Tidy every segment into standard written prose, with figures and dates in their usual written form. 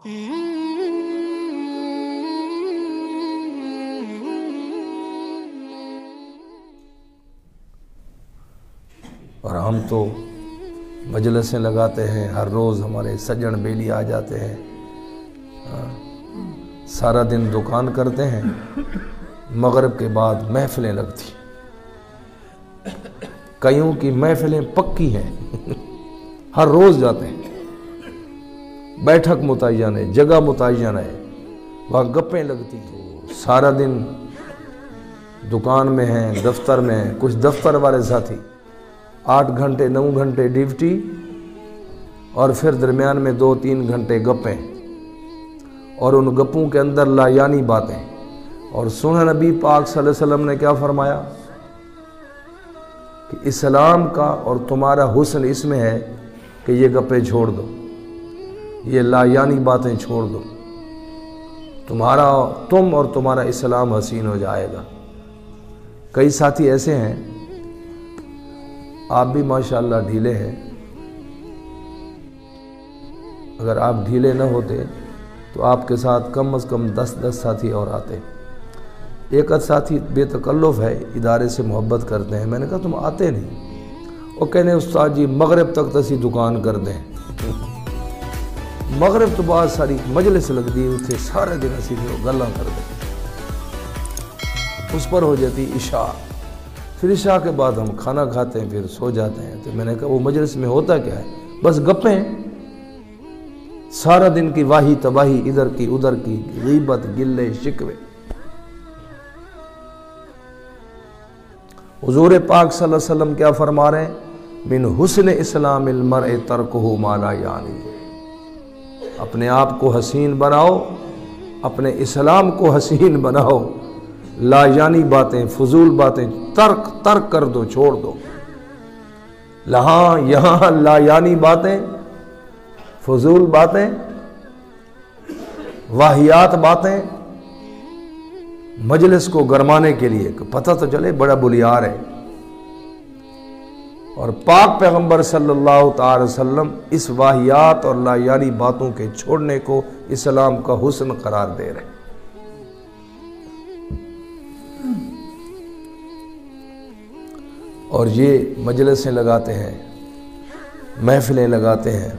اور ہم تو مجلسیں لگاتے ہیں، ہر روز ہمارے سجن بیلی آ جاتے ہیں، سارا دن دکان کرتے ہیں، مغرب کے بعد محفلیں لگتی، کئیوں کی محفلیں پکی ہیں، ہر روز جاتے ہیں، بیٹھک متعین ہے، جگہ متعین ہے، وہاں گپیں لگتی، سارا دن دکان میں ہیں، دفتر میں ہیں، کچھ دفتر والے ساتھی 8 گھنٹے 9 گھنٹے ڈیوٹی، اور پھر درمیان میں 2-3 گھنٹے گپیں، اور ان گپوں کے اندر لا یعنی باتیں۔ اور سنہ نبی پاک صلی اللہ علیہ وسلم نے کیا فرمایا کہ اسلام کا اور تمہارا حسن اس میں ہے کہ یہ گپیں چھوڑ دو، یہ لا یعنی باتیں چھوڑ دو، تم اور تمہارا اسلام حسین ہو جائے گا۔ کئی ساتھی ایسے ہیں، آپ بھی ماشاءاللہ ڈھیلے ہیں، اگر آپ ڈھیلے نہ ہوتے تو آپ کے ساتھ کم از کم 10 ساتھی اور آتے۔ ایک ساتھی بے تکلف ہے، ادارے سے محبت کرتے ہیں، میں نے کہا تم آتے نہیں، وہ کہنے استاد جی مغرب تک تسی دکان کر دیں، مغرب تو بہت ساری مجلس لگ دی اتنے سارے دن اسی گلاں کر دیں، اس پر ہو جاتی عشاء، پھر عشاء کے بعد ہم کھانا کھاتے ہیں، پھر سو جاتے ہیں۔ تو میں نے کہا وہ مجلس میں ہوتا کیا ہے؟ بس گپیں، سارا دن کی واہی تباہی، ادھر کی ادھر کی، غیبت، گلے شکوے۔ حضور پاک صلی اللہ علیہ وسلم کیا فرما رہے ہیں؟ من حسن اسلام المرء ترکہ ما لا یعنی، اپنے آپ کو حسین بناؤ، اپنے اسلام کو حسین بناؤ، لا یعنی باتیں، فضول باتیں ترک کر دو، چھوڑ دو۔ یہاں لا یعنی باتیں، فضول باتیں، واہیات باتیں، مجلس کو گرمانے کے لیے کہ پتہ تو چلے بڑا بلیار ہے۔ اور پاک پیغمبر صلی اللہ تعالی وسلم اس واہیات اور لا یعنی باتوں کے چھوڑنے کو اسلام کا حسن قرار دے رہے ہیں۔ اور یہ مجلسیں لگاتے ہیں، محفلیں لگاتے ہیں،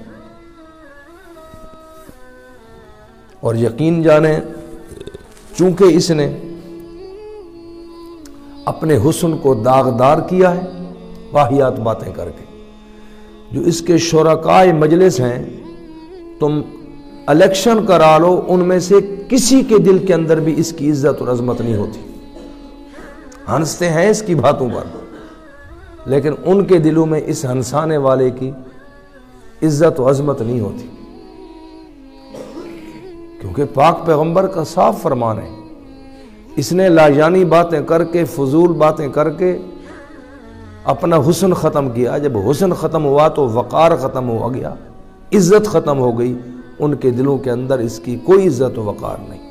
اور یقین جانیں چونکہ اس نے اپنے حسن کو داغدار کیا ہے واہیات باتیں کر کے، جو اس کے شرکائے مجلس ہیں، تم الیکشن کرا لو، ان میں سے کسی کے دل کے اندر بھی اس کی عزت اور عظمت نہیں ہوتی، ہنستے ہیں اس کی باتوں پر، لیکن ان کے دلوں میں اس ہنسانے والے کی عزت و عظمت نہیں ہوتی، کیونکہ پاک پیغمبر کا صاف فرمان ہے، اس نے لا یعنی باتیں کر کے، فضول باتیں کر کے اپنا حسن ختم کیا۔ جب حسن ختم ہوا تو وقار ختم ہو گیا، عزت ختم ہو گئی، ان کے دلوں کے اندر اس کی کوئی عزت و وقار نہیں۔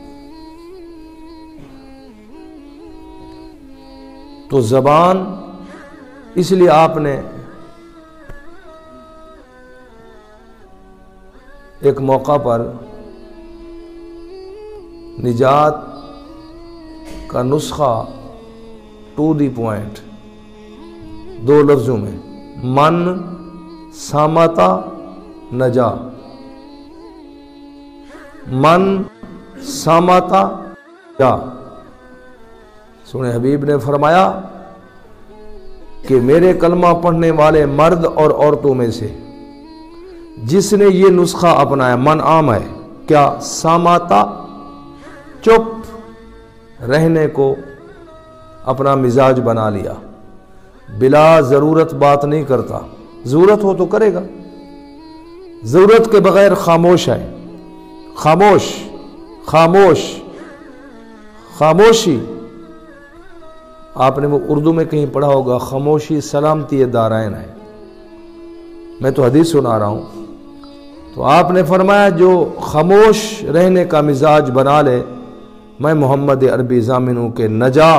تو زبان، اس لیے آپ نے ایک موقع پر نجات کا نسخہ ٹو دی پوائنٹ 2 لفظوں میں، من سامتا نجا، من سامتا جا۔ سنے حبیب نے فرمایا کہ میرے کلمہ پڑھنے والے مرد اور عورتوں میں سے جس نے یہ نسخہ اپنایا، من عام ہے، کیا ساماتا، چپ رہنے کو اپنا مزاج بنا لیا، بلا ضرورت بات نہیں کرتا، ضرورت ہو تو کرے گا، ضرورت کے بغیر خاموش ہے، خاموشی۔ آپ نے وہ اردو میں کہیں پڑھا ہوگا، خاموشی سلامتی دارائن ہے، میں تو حدیث سنا رہا ہوں۔ تو آپ نے فرمایا جو خاموش رہنے کا مزاج بنا لے، میں محمد عربی ضامن ہوں کہ نجا،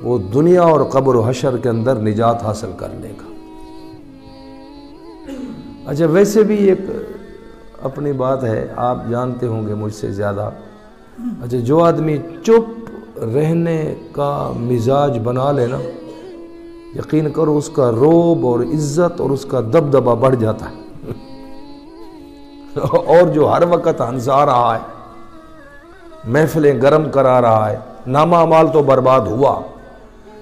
وہ دنیا اور قبر و حشر کے اندر نجات حاصل کر لے گا۔ اچھا، ویسے بھی ایک اپنی بات ہے، آپ جانتے ہوں گے مجھ سے زیادہ. اچھا، جو آدمی چپ رہنے کا مزاج بنا لے نا، یقین کرو اس کا روب اور عزت اور اس کا دبدبہ بڑھ جاتا ہے. اور جو ہر وقت ہنسا رہا ہے، محفلیں گرم کرا رہا ہے، نامہ اعمال تو برباد ہوا.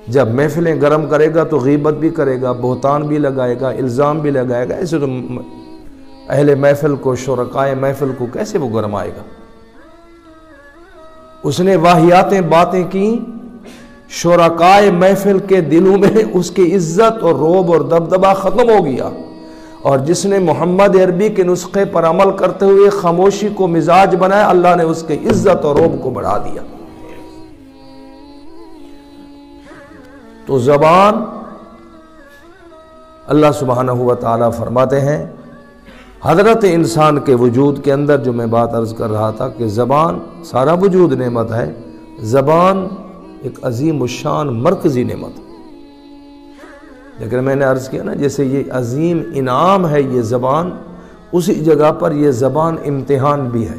جب محفلیں گرم کرے گا تو غیبت بھی کرے گا، بہتان بھی لگائے گا، الزام بھی لگائے گا. ایسے تو اہل محفل کو، شرکائے محفل کو کیسے وہ گرمائے گا؟ اس نے واہیاتیں باتیں کی، شرکائے محفل کے دلوں میں اس کی عزت اور روب اور دبدبہ ختم ہو گیا. اور جس نے محمد عربی کے نسخے پر عمل کرتے ہوئے خاموشی کو مزاج بنایا، اللہ نے اس کی عزت اور روب کو بڑھا دیا. تو زبان، اللہ سبحانہ و تعالیٰ فرماتے ہیں حضرت انسان کے وجود کے اندر، جو میں بات عرض کر رہا تھا کہ زبان، سارا وجود نعمت ہے، زبان ایک عظیم الشان مرکزی نعمت. لیکن میں نے عرض کیا نا، جیسے یہ عظیم انعام ہے یہ زبان، اسی جگہ پر یہ زبان امتحان بھی ہے،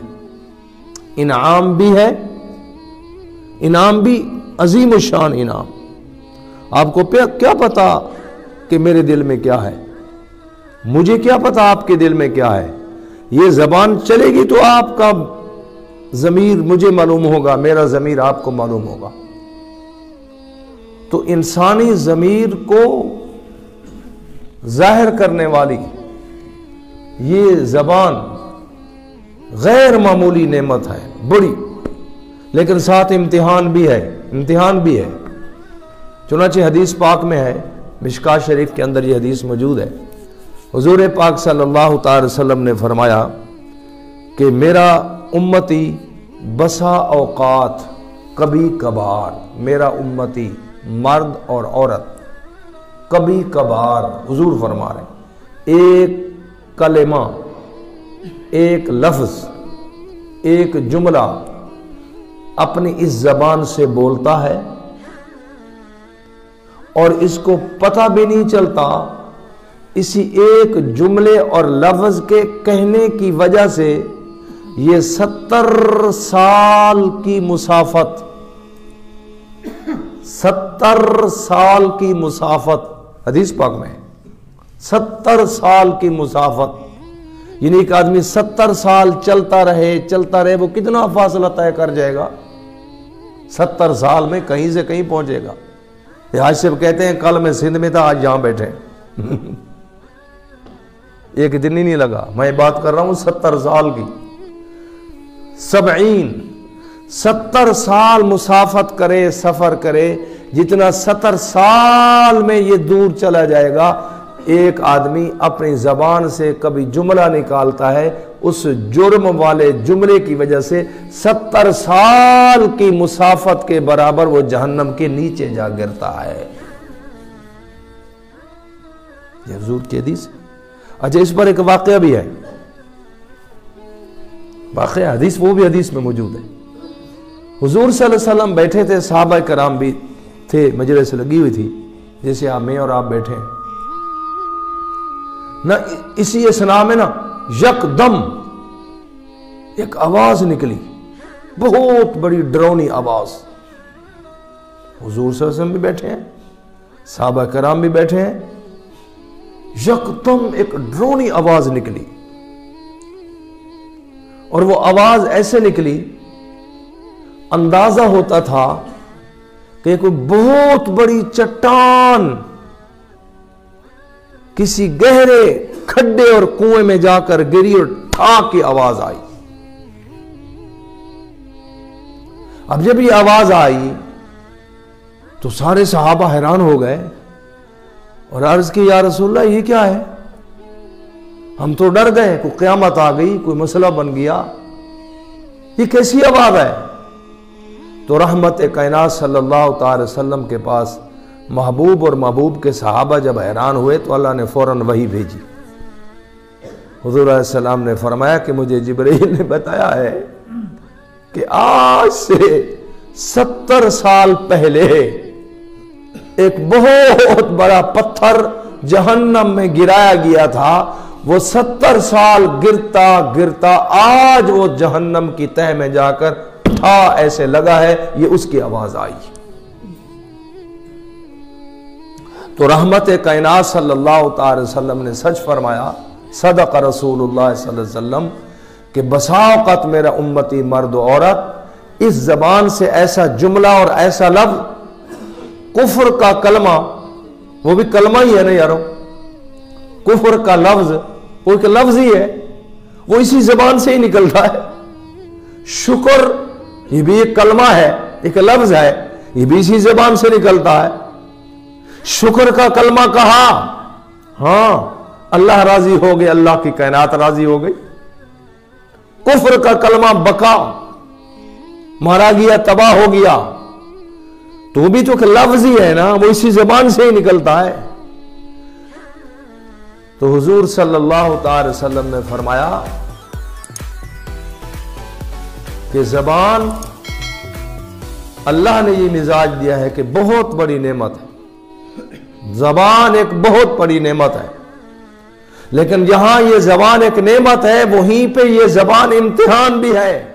انعام بھی ہے، انعام بھی عظیم الشان انعام. آپ کو کیا پتا کہ میرے دل میں کیا ہے؟ مجھے کیا پتا آپ کے دل میں کیا ہے؟ یہ زبان چلے گی تو آپ کا ضمیر مجھے معلوم ہوگا، میرا ضمیر آپ کو معلوم ہوگا. تو انسانی ضمیر کو ظاہر کرنے والی یہ زبان غیر معمولی نعمت ہے، بڑی، لیکن ساتھ امتحان بھی ہے، امتحان بھی ہے. چنانچہ حدیث پاک میں ہے، مشکاۃ شریف کے اندر یہ حدیث موجود ہے، حضور پاک صلی اللہ تعالی وسلم نے فرمایا کہ میرا امتی بسا اوقات، کبھی کبھار، میرا امتی مرد اور عورت کبھی کبھار، حضور فرما رہے ہیں، ایک کلمہ، ایک لفظ، ایک جملہ اپنی اس زبان سے بولتا ہے اور اس کو پتہ بھی نہیں چلتا. اسی ایک جملے اور لفظ کے کہنے کی وجہ سے یہ 70 سال کی مسافت، 70 سال کی مسافت حدیث پاک میں ہے، 70 سال کی مسافت. یعنی ایک آدمی 70 سال چلتا رہے، وہ کتنا فاصلہ طے کر جائے گا؟ 70 سال میں کہیں سے کہیں پہنچے گا. آج سے کہتے ہیں کل میں سندھ میں تھا، آج یہاں بیٹھے. ایک دن ہی نہیں لگا. میں بات کر رہا ہوں 70 سال کی. 70 سال مسافت کرے، سفر کرے، جتنا 70 سال میں یہ دور چلا جائے گا. ایک آدمی اپنی زبان سے کبھی جملہ نکالتا ہے، اس جرم والے جملے کی وجہ سے 70 سال کی مسافت کے برابر وہ جہنم کے نیچے جا گرتا ہے. یہ حضور کی حدیث ہے. اچھا، اس پر ایک واقعہ بھی ہے، واقعہ حدیث، وہ بھی حدیث میں موجود ہے. حضور صلی اللہ علیہ وسلم بیٹھے تھے، صحابہ کرام بھی تھے، مجلس لگی ہوئی تھی جیسے آپ، میں اور آپ بیٹھے ہیں نا. اسی اسنا میں نا یکدم ایک آواز نکلی، بہت بڑی ڈرونی آواز. حضور صلی اللہ علیہ وسلم بھی بیٹھے ہیں، صحابہ کرام بھی بیٹھے ہیں. یکدم ایک ڈرونی آواز نکلی، اور وہ آواز ایسے نکلی، اندازہ ہوتا تھا کہ کوئی بہت بڑی چٹان کسی گہرے کھڈے اور کنویں میں جا کر گری اور ٹھاک کی آواز آئی. اب جب یہ آواز آئی تو سارے صحابہ حیران ہو گئے اور عرض کی، یا رسول اللہ یہ کیا ہے؟ ہم تو ڈر گئے، کوئی قیامت آ گئی، کوئی مسئلہ بن گیا، یہ کیسی آواز ہے؟ تو رحمت کائنات صلی اللہ تعالی وسلم کے پاس محبوب اور محبوب کے صحابہ جب حیران ہوئے تو اللہ نے فوراً وحی بھیجی. حضور علیہ السلام نے فرمایا کہ مجھے جبرائیل نے بتایا ہے کہ آج سے 70 سال پہلے ایک بہت بڑا پتھر جہنم میں گرایا گیا تھا. وہ 70 سال گرتا گرتا آج وہ جہنم کی تہ میں جا کر ایسے لگا ہے، یہ اس کی آواز آئی۔ تو رحمت کائنات صلی اللہ تعالی وسلم نے سچ فرمایا، صدق رسول اللہ صلی اللہ علیہ وسلم، کہ بسا اوقات میرا امتی مرد و عورت اس زبان سے ایسا جملہ اور ایسا لفظ، کفر کا کلمہ، وہ بھی کلمہ ہی ہے نا یارو، کفر کا لفظ وہ ایک لفظ ہی ہے، وہ اسی زبان سے ہی نکلتا ہے۔ شکر یہ بھی ایک کلمہ ہے، ایک لفظ ہے، یہ بھی اسی زبان سے نکلتا ہے۔ شکر کا کلمہ کہا، ہاں اللہ راضی ہو گئے، اللہ کی کائنات راضی ہو گئی۔ کفر کا کلمہ بکا، مارا گیا، تباہ ہو گیا، تو وہ بھی تو کہ لفظ ہی ہے نا، وہ اسی زبان سے ہی نکلتا ہے۔ تو حضور صلی اللہ تعالی وسلم نے فرمایا کہ زبان اللہ نے یہ مزاج دیا ہے کہ بہت بڑی نعمت ہے، زبان ایک بہت بڑی نعمت ہے، لیکن جہاں یہ زبان ایک نعمت ہے وہیں پہ یہ زبان امتحان بھی ہے۔